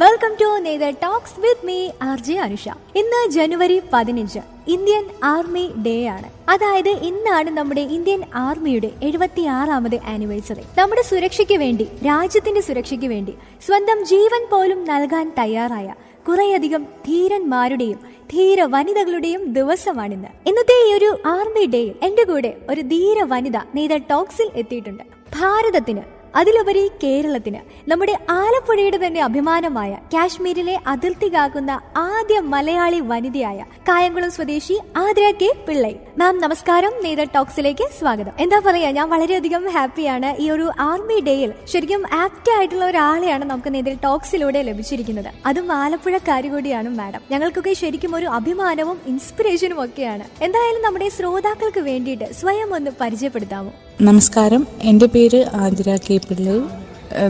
Welcome to nether talks with me RJ Anusha. ഇന്ന് ജനുവരി 15 Indian army day ആണ്. അതായത് ഇന്നാണ് നമ്മുടെ ഇന്ത്യൻ ആർമിയുടെ 76ാമത് ആനിവേഴ്സറി. നമ്മുടെ സുരക്ഷയ്ക്ക് വേണ്ടി, രാജ്യത്തിന്റെ സുരക്ഷയ്ക്ക് വേണ്ടി സ്വന്തം ജീവൻ പോലും നൽകാൻ തയ്യാറായ കുറേയധികം ധീരന്മാരുടെയും ധീര വനിതകളുടെയും ദിവസമാണിന്ന്. ഇന്നത്തെ ഈ ഒരു ആർമി ഡേയിൽ എന്റെ കൂടെ ഒരു ധീര വനിത നേതർ ടോക്സിൽ എത്തിയിട്ടുണ്ട്. ഭാരതത്തിന്, അതിലുപരി കേരളത്തിന്, നമ്മുടെ ആലപ്പുഴയുടെ തന്നെ അഭിമാനമായ കാശ്മീരിലെ അതിർത്തി കാക്കുന്ന ആദ്യ മലയാളി വനിതയായ കായംകുളം സ്വദേശി ആതിര കെ പിള്ളൈ. മാം നമസ്കാരം, നേതർ ടോക്സിലേക്ക് സ്വാഗതം. എന്താ പറയാ, ഞാൻ വളരെയധികം ഹാപ്പിയാണ്. ഈ ഒരു ആർമി ഡേയിൽ ശരിക്കും ആപ്റ്റ് ആയിട്ടുള്ള ഒരാളെയാണ് നമുക്ക് നേതർ ടോക്സിലൂടെ ലഭിച്ചിരിക്കുന്നത്. അതും ആലപ്പുഴക്കാരി കൂടിയാണ് മാഡം. ഞങ്ങൾക്കൊക്കെ ശരിക്കും ഒരു അഭിമാനവും ഇൻസ്പിറേഷനും ഒക്കെയാണ്. എന്തായാലും നമ്മുടെ ശ്രോതാക്കൾക്ക് വേണ്ടിയിട്ട് സ്വയം ഒന്ന് പരിചയപ്പെടുത്താമോ? നമസ്കാരം, എൻ്റെ പേര് ആതിര കെ പിള്ളൈ,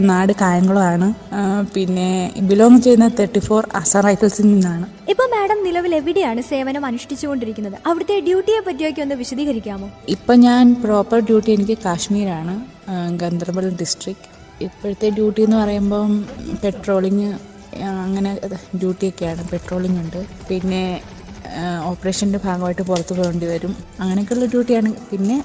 നാട് കായംകുളമാണ്. പിന്നെ ബിലോങ് ചെയ്യുന്ന 34 അസം റൈഫിൾസിൽ നിന്നാണ്. ഇപ്പൊ മാഡം നിലവിൽ എവിടെയാണ് സേവനം അനുഷ്ഠിച്ചുകൊണ്ടിരിക്കുന്നത്? അവിടുത്തെ ഡ്യൂട്ടിയെ പറ്റിയൊക്കെ ഒന്ന് വിശദീകരിക്കാമോ? ഇപ്പം ഞാൻ പ്രോപ്പർ ഡ്യൂട്ടി എനിക്ക് കാശ്മീരാണ്, ഗന്ദർബൽ ഡിസ്ട്രിക്ട്. ഇപ്പോഴത്തെ ഡ്യൂട്ടി എന്ന് പറയുമ്പം പെട്രോളിങ്, അങ്ങനെ ഡ്യൂട്ടിയൊക്കെയാണ്. പെട്രോളിംഗ് ഉണ്ട്, പിന്നെ ഓപ്പറേഷൻ്റെ ഭാഗമായിട്ട് പുറത്ത് പോകേണ്ടി വരും. അങ്ങനെയൊക്കെയുള്ള ഡ്യൂട്ടിയാണ്. പിന്നെ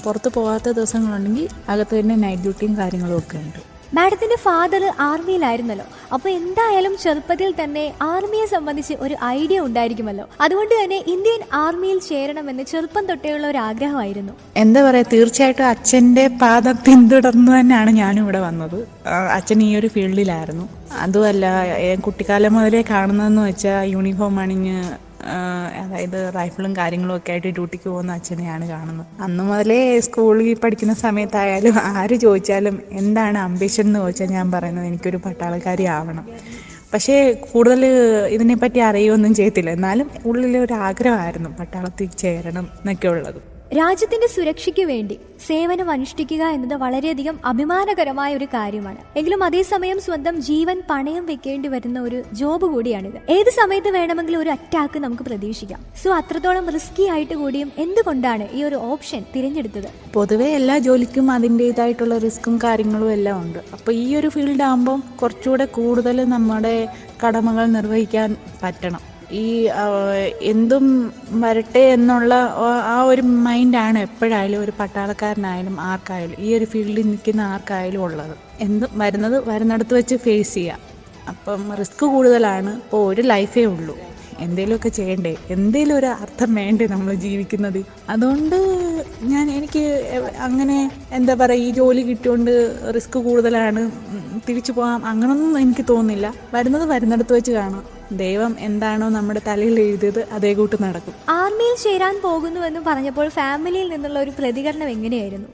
പുറത്ത് പോകാത്ത ദിവസങ്ങളുണ്ടെങ്കിൽ അകത്ത് തന്നെ നൈറ്റ് ഡ്യൂട്ടിയും കാര്യങ്ങളും ഒക്കെ ഉണ്ട്. മാഡത്തിന്റെ ഫാദർ ആർമിയിലായിരുന്നല്ലോ, അപ്പൊ എന്തായാലും ചെറുപ്പത്തിൽ തന്നെ ആർമിയെ സംബന്ധിച്ച് ഒരു ഐഡിയ ഉണ്ടായിരിക്കുമല്ലോ. അതുകൊണ്ട് തന്നെ ഇന്ത്യൻ ആർമിയിൽ ചേരണമെന്ന് ചെറുപ്പം തൊട്ടേയുള്ള ഒരു ആഗ്രഹമായിരുന്നു. എന്താ പറയുക, തീർച്ചയായിട്ടും അച്ഛൻ്റെ പാത പിന്തുടർന്നു തന്നെയാണ് ഞാനും ഇവിടെ വന്നത്. അച്ഛൻ ഈ ഒരു ഫീൽഡിലായിരുന്നു. അതുമല്ല, കുട്ടിക്കാലം മുതലേ കാണുന്നതെന്ന് വെച്ചാൽ യൂണിഫോം അണിഞ്ഞ്, അതായത് റൈഫിളും കാര്യങ്ങളും ഒക്കെ ആയിട്ട് ഡ്യൂട്ടിക്ക് പോകുന്ന അച്ഛനെയാണ് കാണുന്നത്. അന്ന് മുതലേ സ്കൂളിൽ പഠിക്കുന്ന സമയത്തായാലും ആര് ചോദിച്ചാലും എന്താണ് അംബിഷൻ എന്ന് ചോദിച്ചാൽ ഞാൻ പറയുന്നത് എനിക്കൊരു പട്ടാളക്കാരി ആവണം. പക്ഷേ കൂടുതൽ ഇതിനെപ്പറ്റി അറിയുകയൊന്നും ചെയ്യത്തില്ല. എന്നാലും ഉള്ളിലൊരു ആഗ്രഹമായിരുന്നു പട്ടാളത്തിൽ ചേരണം എന്നൊക്കെ ഉള്ളത്. രാജ്യത്തിന്റെ സുരക്ഷയ്ക്ക് വേണ്ടി സേവനം അനുഷ്ഠിക്കുക എന്നത് വളരെയധികം അഭിമാനകരമായ ഒരു കാര്യമാണ്. എങ്കിലും അതേസമയം സ്വന്തം ജീവൻ പണയം വെക്കേണ്ടി വരുന്ന ഒരു ജോബ് കൂടിയാണിത്. ഏത് സമയത്ത് വേണമെങ്കിലും ഒരു അറ്റാക്ക് നമുക്ക് പ്രതീക്ഷിക്കാം. സോ അത്രത്തോളം റിസ്കി ആയിട്ട് കൂടിയും എന്തുകൊണ്ടാണ് ഈ ഒരു ഓപ്ഷൻ തിരഞ്ഞെടുത്തത്? പൊതുവെ എല്ലാ ജോലിക്കും അതിൻ്റെതായിട്ടുള്ള റിസ്ക്കും കാര്യങ്ങളും എല്ലാം ഉണ്ട്. അപ്പോൾ ഈ ഒരു ഫീൽഡ് ആകുമ്പം കുറച്ചുകൂടെ കൂടുതൽ നമ്മുടെ കടമകൾ നിർവഹിക്കാൻ പറ്റണം. ഈ എന്തും വരട്ടെ എന്നുള്ള ആ ഒരു മൈൻഡാണ് എപ്പോഴായാലും ഒരു പട്ടാളക്കാരനായാലും ആർക്കായാലും, ഈ ഒരു ഫീൽഡിൽ നിൽക്കുന്ന ആർക്കായാലും ഉള്ളത്. എന്തും വരുന്നിടത്ത് വെച്ച് ഫേസ് ചെയ്യാം. അപ്പം റിസ്ക് കൂടുതലാണ്. ഇപ്പോൾ ഒരു ലൈഫേ ഉള്ളൂ, എന്തെങ്കിലുമൊക്കെ ചെയ്യണ്ടേ, എന്തെങ്കിലും ഒരു അർത്ഥം വേണ്ടേ നമ്മൾ ജീവിക്കുന്നത്. അതുകൊണ്ട് എനിക്ക് അങ്ങനെ എന്താ പറയുക, ഈ ജോലി കിട്ടിയോണ്ട് റിസ്ക് കൂടുതലാണ്, തിരിച്ചു പോകാം അങ്ങനൊന്നും എനിക്ക് തോന്നുന്നില്ല. വരുന്നിടത്ത് വെച്ച് കാണാം. ദൈവം എന്താണോ നമ്മുടെ തലയിൽ എഴുതിയത് അതേ കൂട്ട് നടക്കും. ആർമിയിൽ ചേരാൻ പോകുന്നുവെന്ന് പറഞ്ഞപ്പോൾ ഫാമിലിയിൽ നിന്നുള്ള ഒരു പ്രതികരണം എങ്ങനെയായിരുന്നു?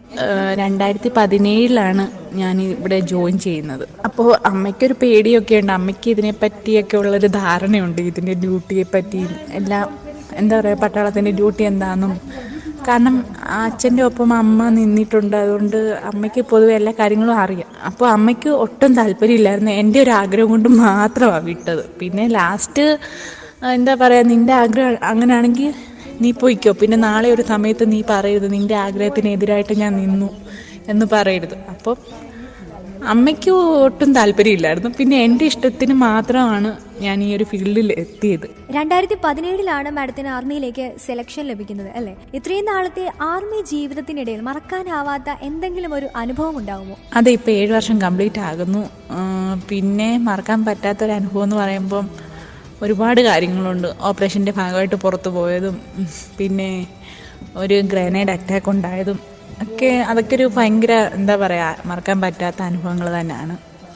2017 ഞാൻ ഇവിടെ ജോയിൻ ചെയ്യുന്നത്. അപ്പോൾ അമ്മയ്ക്കൊരു പേടിയൊക്കെ ഉണ്ട്. അമ്മയ്ക്ക് ഇതിനെ പറ്റിയൊക്കെ ഉള്ളൊരു ധാരണയുണ്ട്, ഇതിൻ്റെ ഡ്യൂട്ടിയെ പറ്റി എല്ലാം. എന്താ പറയുക, പട്ടാളത്തിൻ്റെ ഡ്യൂട്ടി എന്താണെന്നും. കാരണം അച്ഛൻ്റെ ഒപ്പം അമ്മ നിന്നിട്ടുണ്ട്. അതുകൊണ്ട് അമ്മയ്ക്ക് പൊതുവെ എല്ലാ കാര്യങ്ങളും അറിയാം. അപ്പോൾ അമ്മയ്ക്ക് ഒട്ടും താല്പര്യമില്ലായിരുന്നു. എൻ്റെ ഒരു ആഗ്രഹം കൊണ്ട് മാത്രമാണ് വിട്ടത്. പിന്നെ ലാസ്റ്റ് എന്താ പറയുക, നിൻ്റെ ആഗ്രഹം അങ്ങനെയാണെങ്കിൽ നീ പോയിക്കോ, പിന്നെ നാളെ ഒരു സമയത്ത് നീ പറയരുത് നിൻ്റെ ആഗ്രഹത്തിനെതിരായിട്ട് ഞാൻ നിന്നു എന്ന് പറയരുത്. അപ്പോൾ അമ്മയ്ക്ക് ഒട്ടും താല്പര്യമില്ലായിരുന്നു. പിന്നെ എൻ്റെ ഇഷ്ടത്തിന് മാത്രമാണ് ഞാൻ ഈ ഒരു ഫീൽഡിൽ എത്തിയത്. 2017 മാഡത്തിന് ആർമിയിലേക്ക് സെലക്ഷൻ ലഭിക്കുന്നത് അല്ലേ? ഇത്രയും നാളത്തെ ആർമി ജീവിതത്തിനിടയിൽ മറക്കാനാവാത്ത എന്തെങ്കിലും ഒരു അനുഭവം ഉണ്ടാകുമോ? അതെ, ഇപ്പോൾ 7 വർഷം കംപ്ലീറ്റ് ആകുന്നു. പിന്നെ മറക്കാൻ പറ്റാത്തൊരു അനുഭവം എന്ന് പറയുമ്പം ഒരുപാട് കാര്യങ്ങളുണ്ട്. ഓപ്പറേഷൻ്റെ ഭാഗമായിട്ട് പുറത്തു പോയതും, പിന്നെ ഒരു ഗ്രനേഡ് അറ്റാക്ക് ഉണ്ടായതും അതൊക്കെ ഒരു ഭയങ്കര എന്താ പറയുക, മറക്കാൻ പറ്റാത്ത അനുഭവങ്ങൾ തന്നെയാണ്.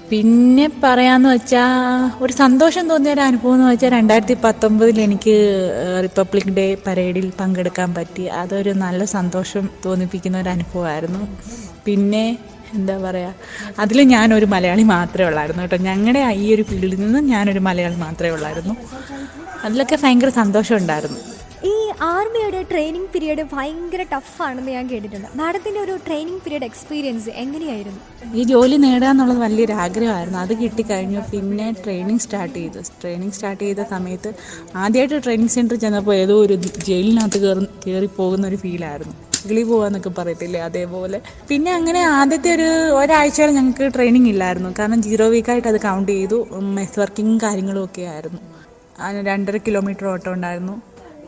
പിന്നെ പറയാമെന്ന് വെച്ചാൽ ഒരു സന്തോഷം തോന്നിയ ഒരു അനുഭവം എന്ന് വെച്ചാൽ 2019 എനിക്ക് റിപ്പബ്ലിക് ഡേ പരേഡിൽ പങ്കെടുക്കാൻ പറ്റി. അതൊരു നല്ല സന്തോഷം തോന്നിപ്പിക്കുന്ന ഒരു അനുഭവമായിരുന്നു. പിന്നെ എന്താ പറയുക, അതിൽ ഞാനൊരു മലയാളി മാത്രമേ ഉള്ളായിരുന്നു കേട്ടോ. ഞങ്ങളുടെ ഈ ഒരു ഫീൽഡിൽ നിന്ന് ഞാനൊരു മലയാളി മാത്രമേ ഉള്ളായിരുന്നു. അതിലൊക്കെ ഭയങ്കര സന്തോഷം ഉണ്ടായിരുന്നു. ഈ ആർമിയുടെ ട്രെയിനിങ് പീരീഡ് ഭയങ്കര ടഫാണെന്ന് ഞാൻ കേട്ടിട്ടുണ്ട്. മാഡത്തിൻ്റെ ഒരു ട്രെയിനിങ് പീരീഡ് എക്സ്പീരിയൻസ് എങ്ങനെയായിരുന്നു? ഈ ജോലി നേടുക എന്നുള്ളത് വലിയൊരു ആഗ്രഹമായിരുന്നു. അത് കിട്ടിക്കഴിഞ്ഞു. പിന്നെ ട്രെയിനിങ് സ്റ്റാർട്ട് ചെയ്ത സമയത്ത് ആദ്യമായിട്ട് ട്രെയിനിങ് സെൻറ്ററിൽ ചെന്നപ്പോൾ ഏതോ ഒരു ജയിലിനകത്ത് കയറി പോകുന്ന ഒരു ഫീലായിരുന്നു. കിളി പോവാന്നൊക്കെ പറയത്തില്ലേ, അതേപോലെ. പിന്നെ അങ്ങനെ ആദ്യത്തെ ഒരാഴ്ച ഞങ്ങൾക്ക് ട്രെയിനിങ് ഇല്ലായിരുന്നു, കാരണം 0 വീക്കായിട്ട് അത് കൗണ്ട് ചെയ്തു. മെസ് വർക്കിങ്ങും കാര്യങ്ങളും ഒക്കെ ആയിരുന്നു. 2.5 കിലോമീറ്റർ ഓട്ടം ഉണ്ടായിരുന്നു,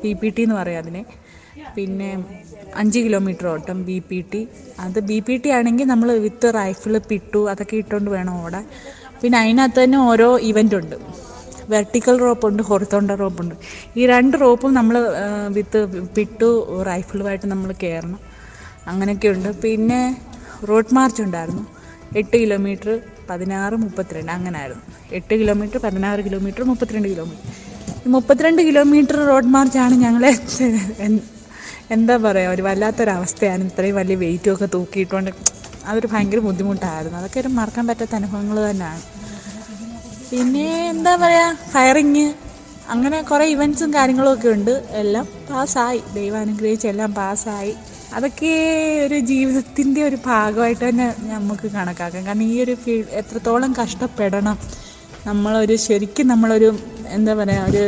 PPT എന്ന് പറയാം അതിനെ. പിന്നെ 5 കിലോമീറ്റർ ഓട്ടം BPT. അത് BPT ആണെങ്കിൽ നമ്മൾ വിത്ത് റൈഫിൾ, പിട്ടു അതൊക്കെ ഇട്ടുകൊണ്ട് വേണം ഓടാൻ. പിന്നെ അതിനകത്ത് തന്നെ ഓരോ ഇവൻ്റ് ഉണ്ട്. Vertical റോപ്പുണ്ട്, horizontal റോപ്പുണ്ട്. ഈ 2 റോപ്പും നമ്മൾ വിത്ത് പിട്ടു റൈഫിളുമായിട്ട് നമ്മൾ കയറണം. അങ്ങനെയൊക്കെയുണ്ട്. പിന്നെ റോഡ് മാർച്ച് ഉണ്ടായിരുന്നു, 8 കിലോമീറ്റർ 16, 32 അങ്ങനെ ആയിരുന്നു. 8 kilometre 16 kilometre 32 kilometre. 32 kilometre road മാർച്ചാണ് ഞങ്ങളെ എന്താ പറയുക, ഒരു വല്ലാത്തൊരവസ്ഥയാണ്. ഇത്രയും വലിയ വെയിറ്റും ഒക്കെ തൂക്കിയിട്ടുകൊണ്ട് അതൊരു ഭയങ്കര ബുദ്ധിമുട്ടായിരുന്നു. അതൊക്കെ ഒരു മറക്കാൻ പറ്റാത്ത അനുഭവങ്ങൾ തന്നെയാണ്. പിന്നെ എന്താ പറയുക, ഫയറിങ്, അങ്ങനെ കുറേ ഇവൻറ്റ്സും കാര്യങ്ങളും ഒക്കെ ഉണ്ട്. എല്ലാം പാസ്സായി, ദൈവം അനുഗ്രഹിച്ച് എല്ലാം പാസ്സായി. അതൊക്കെ ഒരു ജീവിതത്തിൻ്റെ ഒരു ഭാഗമായിട്ട് തന്നെ നമുക്ക് കണക്കാക്കാം. കാരണം ഈ ഒരു ഫീൽഡ് എത്രത്തോളം കഷ്ടപ്പെടണം, ശരിക്കും നമ്മളൊരു എന്താ പറയുക, ഒരു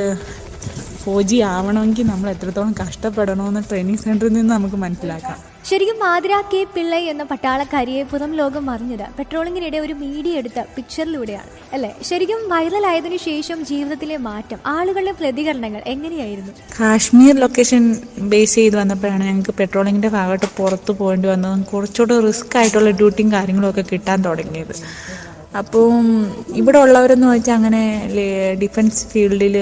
ഫൗജി ആവണമെങ്കിൽ നമ്മൾ എത്രത്തോളം കഷ്ടപ്പെടണമെന്ന് ട്രെയിനിങ് സെൻറ്ററിൽ നിന്ന് നമുക്ക് മനസ്സിലാക്കാം. ശരിക്കും ആതിര കെ പിള്ളൈ എന്ന പട്ടാളക്കാരിയെ പുറം ലോകം അറിഞ്ഞത് പെട്രോളിങ്ങിനിടെ ഒരു മീഡിയ എടുത്ത പിക്ചറിലൂടെയാണ് അല്ലേ? ശരിക്കും വൈറലായതിനു ശേഷം ജീവിതത്തിലെ മാറ്റം, ആളുകളുടെ പ്രതികരണങ്ങൾ എങ്ങനെയായിരുന്നു? കാശ്മീർ ലൊക്കേഷൻ ബേസ് ചെയ്ത് വന്നപ്പോഴാണ് ഞങ്ങൾക്ക് പെട്രോളിങ്ങിൻ്റെ ഭാഗമായിട്ട് പുറത്ത് പോകേണ്ടി വന്നതും കുറച്ചുകൂടെ റിസ്ക് ആയിട്ടുള്ള ഡ്യൂട്ടിയും കാര്യങ്ങളും ഒക്കെ കിട്ടാൻ തുടങ്ങിയത്. അപ്പം ഇവിടെ ഉള്ളവരെന്ന് വെച്ചാൽ അങ്ങനെ ഡിഫൻസ് ഫീൽഡിൽ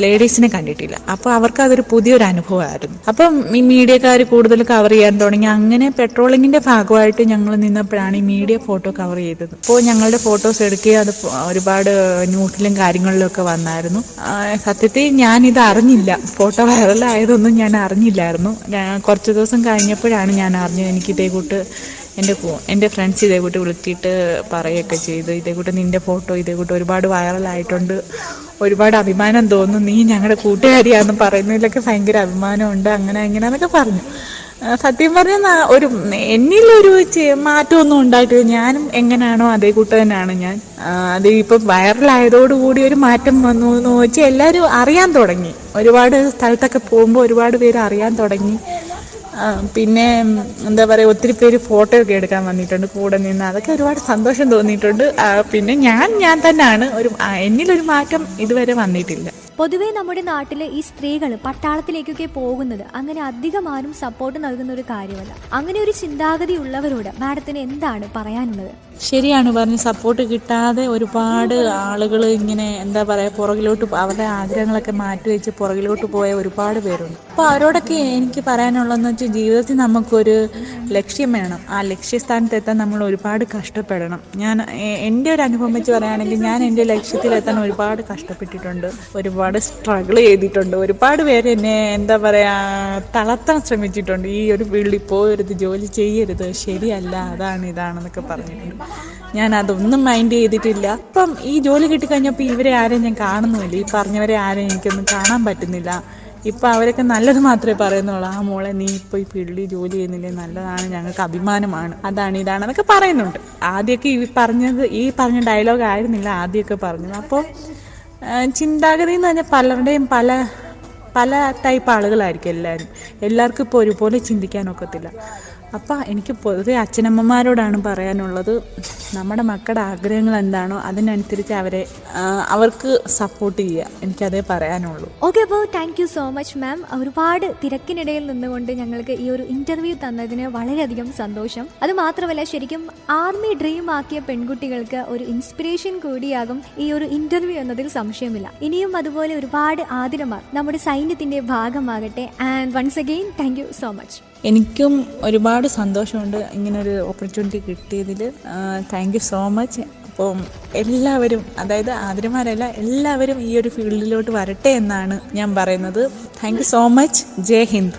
ലേഡീസിനെ കണ്ടിട്ടില്ല. അപ്പോൾ അവർക്ക് അതൊരു പുതിയൊരു അനുഭവമായിരുന്നു. അപ്പം ഈ മീഡിയക്കാർ കൂടുതൽ കവർ ചെയ്യാൻ തുടങ്ങി. അങ്ങനെ പെട്രോളിങ്ങിൻ്റെ ഭാഗമായിട്ട് ഞങ്ങൾ നിന്നപ്പോഴാണ് ഈ മീഡിയ ഫോട്ടോ കവർ ചെയ്തത്. അപ്പോൾ ഞങ്ങളുടെ ഫോട്ടോസ് എടുക്കുക, അത് ഒരുപാട് ന്യൂസിലും കാര്യങ്ങളിലും ഒക്കെ വന്നായിരുന്നു. സത്യത്തിൽ ഞാനിത് അറിഞ്ഞില്ല, ഫോട്ടോ വൈറലായതൊന്നും ഞാൻ അറിഞ്ഞില്ലായിരുന്നു. കുറച്ച് ദിവസം കഴിഞ്ഞപ്പോഴാണ് ഞാൻ അറിഞ്ഞത്. എനിക്ക് ഇതേകൂട്ട് എൻ്റെ ഫ്രണ്ട്സ് ഇതേകൂട്ട് വിളിച്ചിട്ട് പറയുകയൊക്കെ ചെയ്തു, ഇതേകൂട്ട് നിൻ്റെ ഫോട്ടോ ഇതേകൂട്ട് ഒരുപാട് വൈറലായിട്ടുണ്ട്, ഒരുപാട് അഭിമാനം തോന്നുന്നു, നീ ഞങ്ങളുടെ കൂട്ടുകാരിയാണെന്ന് പറയുന്നതിലൊക്കെ ഭയങ്കര അഭിമാനമുണ്ട്, അങ്ങനെ എന്നൊക്കെ പറഞ്ഞു. സത്യം പറഞ്ഞാൽ എന്നിലൊരു മാറ്റമൊന്നും ഉണ്ടായിട്ടില്ല. ഞാനും എങ്ങനെയാണോ അതേ കൂട്ട് തന്നെയാണ് ഞാൻ. അത് ഇപ്പം വൈറലായതോടുകൂടി ഒരു മാറ്റം വന്നു എന്ന് വെച്ചാൽ എല്ലാവരും അറിയാൻ തുടങ്ങി. ഒരുപാട് സ്ഥലത്തൊക്കെ പോകുമ്പോൾ ഒരുപാട് പേര് അറിയാൻ തുടങ്ങി. പിന്നെ എന്താ പറയുക, ഒത്തിരി പേര് ഫോട്ടോ ഒക്കെ എടുക്കാൻ വന്നിട്ടുണ്ട് കൂടെ നിന്ന്. അതൊക്കെ ഒരുപാട് സന്തോഷം തോന്നിയിട്ടുണ്ട്. പിന്നെ ഞാൻ തന്നെയാണ്, എന്നിലൊരു മാറ്റം ഇതുവരെ വന്നിട്ടില്ല. പൊതുവെ നമ്മുടെ നാട്ടിലെ ഈ സ്ത്രീകൾ പട്ടാളത്തിലേക്കൊക്കെ പോകുന്നത് അങ്ങനെ അധികം ആരും സപ്പോർട്ട് നൽകുന്ന ഒരു കാര്യമല്ല. അങ്ങനെ ഒരു ചിന്താഗതി ഉള്ളവരോട് മാഡത്തിന് എന്താണ് പറയാനുള്ളത്? ശരിയാണ് പറഞ്ഞ്, സപ്പോർട്ട് കിട്ടാതെ ഒരുപാട് ആളുകൾ ഇങ്ങനെ എന്താ പറയുക, പുറകിലോട്ട് അവരുടെ ആഗ്രഹങ്ങളൊക്കെ മാറ്റിവെച്ച് പുറകിലോട്ട് പോയ ഒരുപാട് പേരുണ്ട്. അപ്പോൾ അവരോടൊക്കെ എനിക്ക് പറയാനുള്ളതെന്ന് വെച്ചാൽ, ജീവിതത്തിൽ നമുക്കൊരു ലക്ഷ്യം വേണം. ആ ലക്ഷ്യസ്ഥാനത്തെത്താൻ നമ്മൾ ഒരുപാട് കഷ്ടപ്പെടണം. എൻ്റെ ഒരു അനുഭവം വെച്ച് പറയുകയാണെങ്കിൽ, ഞാൻ എൻ്റെ ലക്ഷ്യത്തിലെത്താൻ ഒരുപാട് കഷ്ടപ്പെട്ടിട്ടുണ്ട്, ഒരുപാട് സ്ട്രഗിൾ ചെയ്തിട്ടുണ്ട്. ഒരുപാട് പേര് എന്നെ എന്താ പറയുക, തളർത്താൻ ശ്രമിച്ചിട്ടുണ്ട്. ഈ ഒരു ഫീൽഡിൽ പോകരുത്, ജോലി ചെയ്യരുത്, ശരിയല്ല, ഇതാണെന്നൊക്കെ പറഞ്ഞിട്ടുണ്ട്. ഞാൻ അതൊന്നും മൈൻഡ് ചെയ്തിട്ടില്ല. ഇപ്പം ഈ ജോലി കിട്ടിക്കഴിഞ്ഞപ്പോൾ ഇവരെ ആരെയും ഞാൻ കാണുന്നുമില്ല, ഈ പറഞ്ഞവരെ ആരെയും എനിക്കൊന്നും കാണാൻ പറ്റുന്നില്ല. ഇപ്പം അവരൊക്കെ നല്ലത് മാത്രമേ പറയുന്നുള്ളൂ. ആ മോളെ, നീ ഇപ്പോൾ ഈ ഫീൽഡിൽ ജോലി ചെയ്യുന്നില്ലേ, നല്ലതാണ്, ഞങ്ങൾക്ക് അഭിമാനമാണ്, ഇതാണെന്നൊക്കെ പറയുന്നുണ്ട്. ആദ്യമൊക്കെ ഈ പറഞ്ഞ ഡയലോഗ് ആയിരുന്നില്ല ആദ്യമൊക്കെ പറഞ്ഞത്. അപ്പോൾ ചിന്താഗതി എന്ന് പറഞ്ഞാൽ പലരുടെയും പല ടൈപ്പ് ആളുകളായിരിക്കും എല്ലാവർക്കും ഇപ്പോൾ ഒരുപോലെ ചിന്തിക്കാനൊക്കത്തില്ല. അപ്പം എനിക്ക് പൊതുവെ അച്ഛനമ്മമാരോടാണ് പറയാനുള്ളത്, നമ്മുടെ മക്കളുടെ ആഗ്രഹങ്ങൾ എന്താണോ അതിനനുസരിച്ച് അവർക്ക് സപ്പോർട്ട് ചെയ്യുക. എനിക്കതേ പറയാനുള്ളൂ. ഓക്കെ, അപ്പോൾ thank you so much ma'am. ഒരുപാട് തിരക്കിനിടയിൽ നിന്നുകൊണ്ട് ഞങ്ങൾക്ക് ഈ ഒരു ഇന്റർവ്യൂ തന്നതിന് വളരെയധികം സന്തോഷം. അത് മാത്രമല്ല, ശരിക്കും ആർമി ഡ്രീം ആക്കിയ പെൺകുട്ടികൾക്ക് ഒരു ഇൻസ്പിറേഷൻ കൂടിയാകും ഈ ഒരു ഇന്റർവ്യൂ എന്നതിൽ സംശയമില്ല. ഇനിയും അതുപോലെ ഒരുപാട് ആതിരമാർ നമ്മുടെ സൈന്യത്തിന്റെ ഭാഗമാകട്ടെ. And once again thank you so much. എനിക്കും ഒരുപാട് സന്തോഷമുണ്ട് ഇങ്ങനൊരു ഓപ്പർച്യൂണിറ്റി കിട്ടിയതിൽ. Thank you so much. അപ്പം എല്ലാവരും, അതായത് ആതിരമാരല്ല, എല്ലാവരും ഈ ഒരു ഫീൽഡിലോട്ട് വരട്ടെ എന്നാണ് ഞാൻ പറയുന്നത്. Thank you so much. Jai Hind.